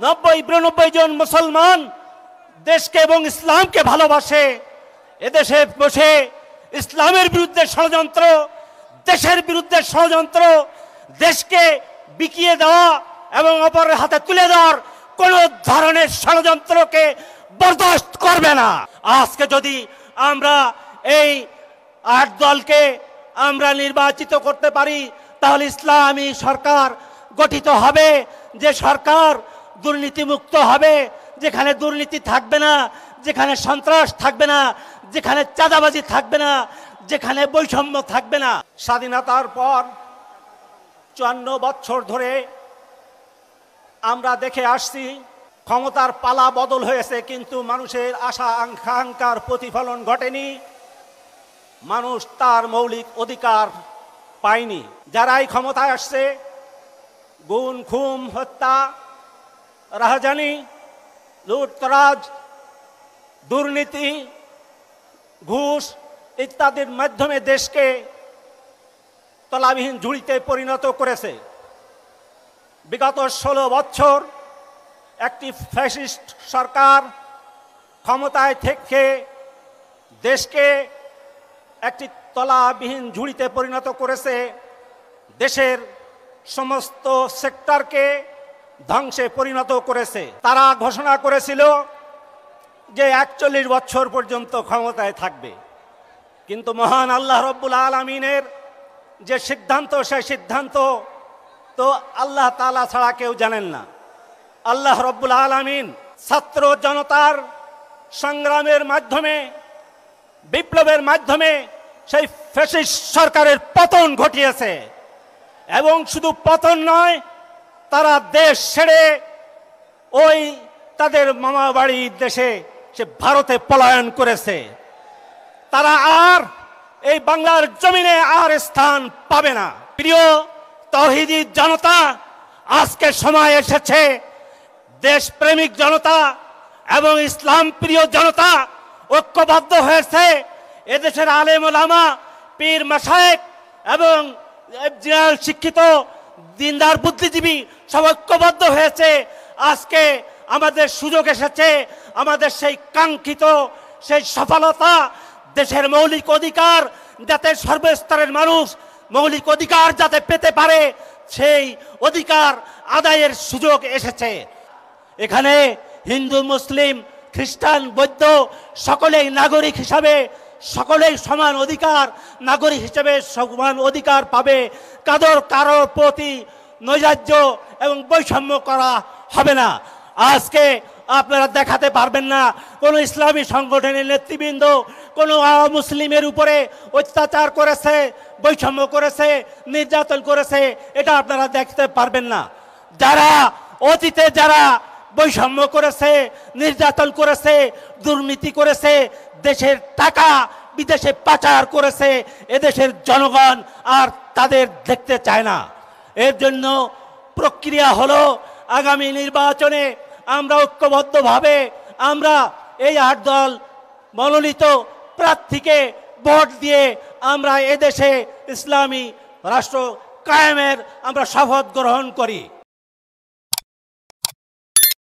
90-92 জন মুসলমান দেশকে এবং ইসলামকে ভালোবাসে। এদেশে বসে ইসলামের বিরুদ্ধে ষড়যন্ত্র, দেশের বিরুদ্ধে ষড়যন্ত্র, দেশকে বিকিয়ে দেওয়া এবং অপরের হাতে তুলে দেওয়ার কোন ধরনের ষড়যন্ত্রকে বরদাস্ত করবে না। আজকে যদি আমরা এই 8 দলকে আমরা নির্বাচিত করতে পারি, তাহলে ইসলামী সরকার গঠিত হবে, যে সরকার দুর্নীতিমুক্ত হবে, যেখানে দুর্নীতি থাকবে না, যেখানে সন্ত্রাস থাকবে না, যেখানে চাঁদাবাজি থাকবে না, যেখানে বৈষম্য থাকবে না। স্বাধীনতার পর 54 বছর ধরে আমরা দেখে আসছি ক্ষমতার পালা বদল হয়েছে, কিন্তু মানুষের আশা আকাঙ্ক্ষার প্রতিফলন ঘটেনি, মানুষ তার মৌলিক অধিকার পায়নি। যারাই ক্ষমতায় আসছে গুম খুন হত্যা রাহাজানি লুটতরাজ দুর্নীতি ঘুষ ইত্যাদির মাধ্যমে দেশকে তলাবিহীন ঝুড়িতে পরিণত করেছে। বিগত 16 বছর একটি ফ্যাসিস্ট সরকার ক্ষমতায় থেকে দেশকে একটি তলাবিহীন ঝুড়িতে পরিণত করেছে, দেশের সমস্ত সেক্টরকে ধ্বংসে পরিণত করেছে। তারা ঘোষণা করেছিল যে 41 বছর পর্যন্ত ক্ষমতায় থাকবে, কিন্তু মহান আল্লাহ রব্বুল আলামিনের যে সিদ্ধান্ত, সেই সিদ্ধান্ত তো আল্লাহ তাআলা ছাড়া কেউ জানেন না। আল্লাহ রব্বুল আলামিন ছাত্র জনতার সংগ্রামের মাধ্যমে, বিপ্লবের মাধ্যমে সেই ফ্যাসিস্ট সরকারের পতন ঘটিয়েছে। এবং শুধু পতন নয়, তারা দেশ ছেড়ে ওই তাদের মামা বাড়ির দেশে সে ভারতে পলায়ন করেছে। তারা আর এই বাংলার জমিনে আর স্থান পাবে না। প্রিয় তৌহিদি জনতা, আজকে সময় এসেছে দেশপ্রেমিক জনতা এবং ইসলাম প্রিয় জনতা ঐক্যবদ্ধ হয়েছে। এদেশের আলেম ওলামা, পীর মাশায়েখ এবং শিক্ষিত দিনদার বুদ্ধিজীবী সব ঐক্যবদ্ধ হয়েছে। আজকে আমাদের সুযোগ এসেছে, আমাদের সেই কাঙ্ক্ষিত সেই সফলতা, দেশের মৌলিক অধিকার যাতে সর্বস্তরের মানুষ মৌলিক অধিকার যাতে পেতে পারে, সেই অধিকার আদায়ের সুযোগ এসেছে। এখানে হিন্দু, মুসলিম, খ্রিস্টান, বৌদ্ধ সকলেই নাগরিক হিসাবে সকলেই সমান অধিকার, নাগরিক হিসেবে সমান অধিকার পাবে। কারোর প্রতি নৈরাজ্য এবং বৈষম্য করা হবে না। আজকে আপনারা দেখাতে পারবেন না কোনো ইসলামী সংগঠনের নেতৃবৃন্দ কোনো মুসলিমের উপরে অত্যাচার করেছে, বৈষম্য করেছে, নির্যাতন করেছে, এটা আপনারা দেখতে পারবেন না। যারা অতীতে যারা বৈষম্য করেছে, নির্যাতন করেছে, দুর্নীতি করেছে, দেশের টাকা বিদেশে পাচার করেছে, এদেশের জনগণ আর তাদের দেখতে চায় না। এর জন্য প্রক্রিয়া হলো আগামী নির্বাচনে আমরা ঐক্যবদ্ধভাবে আমরা এই 8 দল মনোনীত প্রার্থীকে ভোট দিয়ে আমরা এদেশে ইসলামী রাষ্ট্র কায়েমের আমরা শপথ গ্রহণ করি।